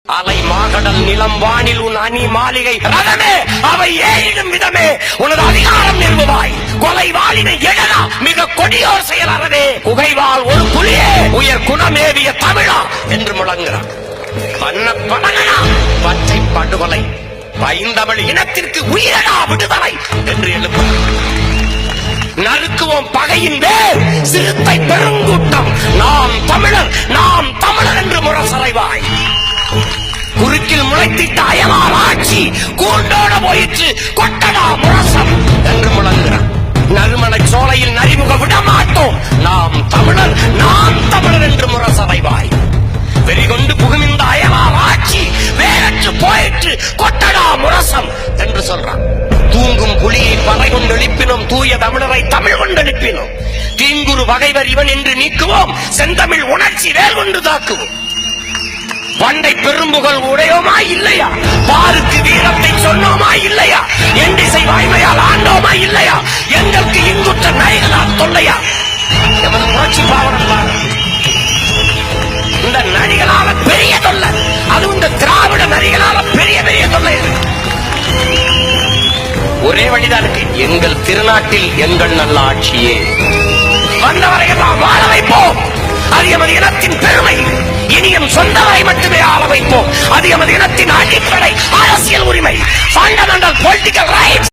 அலை மாகடல் நிலம் வானில் உன் அணி மாளிகை ரதமே அவை ஏறிடும் விதமே உனது அதிகாரம் நிறுவுவாய். கொலை வாளினை எழலா மிக கொடியோர் செயல் அறவே குகைவாள் ஒரு புலியே உயர் குணமேவிய தமிழா என்று முழங்குகிறார். பண்ண படகனா பச்சை படுகொலை பைந்தமிழ் இனத்திற்கு உயிரடா விடுதலை என்று எழுப்புகிறார். நறுக்குவோம் பகையின் வேர் சிறுத்தை பெருங்கூட்டம் நாம் தமிழர் என்று முரசறைவாய். குறுக்கில் முளைத்திட்ட அயலார் ஆட்சி கூண்டோட போயிற்று கொட்டடா முரசம் என்று முழங்குகிறார். நறுமண சோலையில் நரிமுக விடமாட்டோம் நாம் தமிழர் என்று முரசறைவாய். வெறிகொண்டு புகுமிந்த அயலார் ஆட்சி வேறற்று போயிற்று கொட்டடா முரசம் என்று சொல்றான். தூங்கும் புலியை பறை கொண்டு எழுப்பினோம் தூய தமிழரை தமிழ் கொண்டு எழுப்பினோம். தீங்குரு பகைவர் இவன் என்று நீக்குவோம் செந்தமிழ் உணர்ச்சி வேல் கொண்டு தாக்குவோம். பண்டை பெரும்புகள் உடையோமா இல்லையா? பாருக்கு வீரத்தை சொன்னோமா இல்லையா? எண்டிசை வாய்மையால் ஆண்டோமா இல்லையா? எங்களுக்கு இங்குற்ற நரிகளால் தொல்லையா? எமது புரட்சி பாவனர்களால் இந்த நரிகளால பெரிய தொல்லை, அது இந்த திராவிட நரிகளால பெரிய தொல்லை. ஒரே வழிதான் இருக்கு, எங்கள் திருநாட்டில் எங்கள் நல்ல ஆட்சியே வந்தவரை எல்லாம் வாழ வைப்போம். அது எமது இனத்தின் பெருமை. இனி எம் சொந்தவரை மட்டுமே ஆள வைப்போம். அது எமது இனத்தின் அடிப்படை அரசியல் உரிமை. Fundamental political rights.